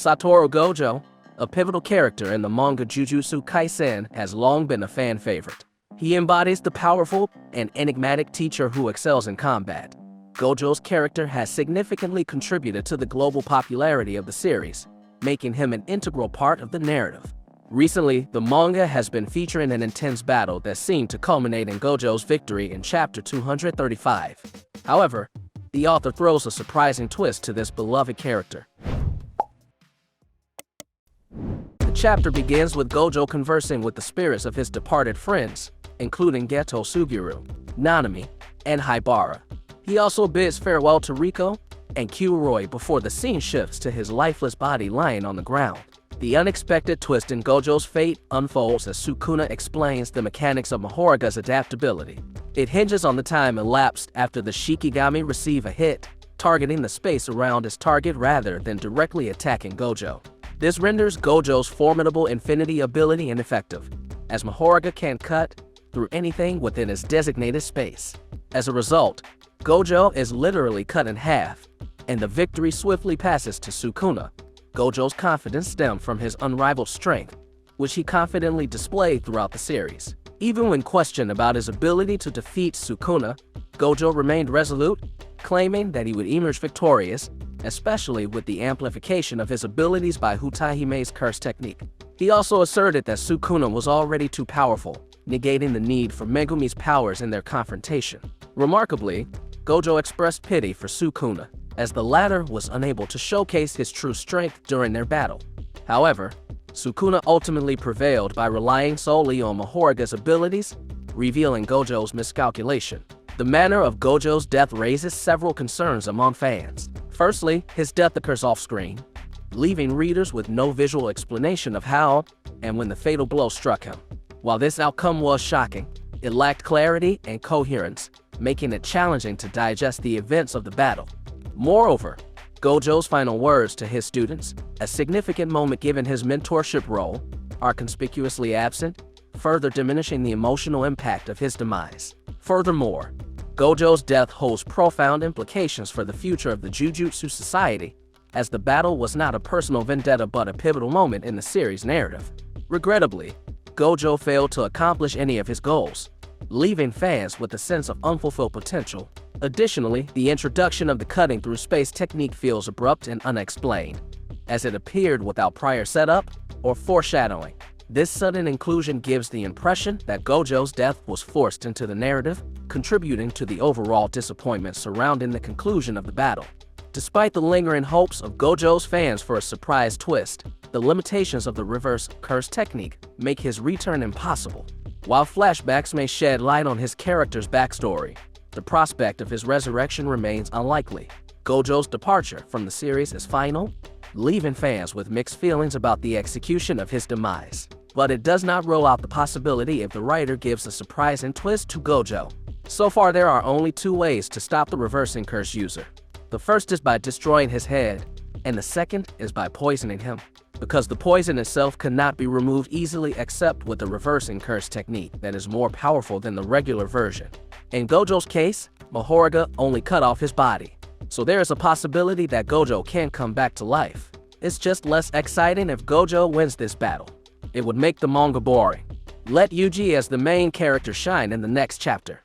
Satoru Gojo, a pivotal character in the manga Jujutsu Kaisen, has long been a fan favorite. He embodies the powerful and enigmatic teacher who excels in combat. Gojo's character has significantly contributed to the global popularity of the series, making him an integral part of the narrative. Recently, the manga has been featuring an intense battle that seemed to culminate in Gojo's victory in chapter 235. However, the author throws a surprising twist to this beloved character. The chapter begins with Gojo conversing with the spirits of his departed friends, including Geto Suguru, Nanami, and Haibara. He also bids farewell to Riko and Kyuroi before the scene shifts to his lifeless body lying on the ground. The unexpected twist in Gojo's fate unfolds as Sukuna explains the mechanics of Mahoruga's adaptability. It hinges on the time elapsed after the Shikigami receive a hit, targeting the space around his target rather than directly attacking Gojo. This renders Gojo's formidable infinity ability ineffective, as Mahoruga can't cut through anything within his designated space. As a result, Gojo is literally cut in half, and the victory swiftly passes to Sukuna. Gojo's confidence stemmed from his unrivaled strength, which he confidently displayed throughout the series. Even when questioned about his ability to defeat Sukuna, Gojo remained resolute, claiming that he would emerge victorious, especially with the amplification of his abilities by HYPEKAGE's curse technique. He also asserted that Sukuna was already too powerful, negating the need for Megumi's powers in their confrontation. Remarkably, Gojo expressed pity for Sukuna, as the latter was unable to showcase his true strength during their battle. However, Sukuna ultimately prevailed by relying solely on Mahoruga's abilities, revealing Gojo's miscalculation. The manner of Gojo's death raises several concerns among fans. Firstly, his death occurs off-screen, leaving readers with no visual explanation of how and when the fatal blow struck him. While this outcome was shocking, it lacked clarity and coherence, making it challenging to digest the events of the battle. Moreover, Gojo's final words to his students, a significant moment given his mentorship role, are conspicuously absent, further diminishing the emotional impact of his demise. Furthermore, Gojo's death holds profound implications for the future of the Jujutsu Society, as the battle was not a personal vendetta but a pivotal moment in the series' narrative. Regrettably, Gojo failed to accomplish any of his goals, leaving fans with a sense of unfulfilled potential. Additionally, the introduction of the cutting through space technique feels abrupt and unexplained, as it appeared without prior setup or foreshadowing. This sudden inclusion gives the impression that Gojo's death was forced into the narrative, contributing to the overall disappointment surrounding the conclusion of the battle. Despite the lingering hopes of Gojo's fans for a surprise twist, the limitations of the reverse curse technique make his return impossible. While flashbacks may shed light on his character's backstory, the prospect of his resurrection remains unlikely. Gojo's departure from the series is final, leaving fans with mixed feelings about the execution of his demise. But it does not rule out the possibility if the writer gives a surprising twist to Gojo. So far, there are only two ways to stop the reversing curse user. The first is by destroying his head, and the second is by poisoning him, because the poison itself cannot be removed easily except with the reversing curse technique that is more powerful than the regular version. In Gojo's case, Mahoruga only cut off his body, so there is a possibility that Gojo can come back to life. It's just less exciting if Gojo wins this battle. It would make the manga boring. Let Yuji as the main character shine in the next chapter.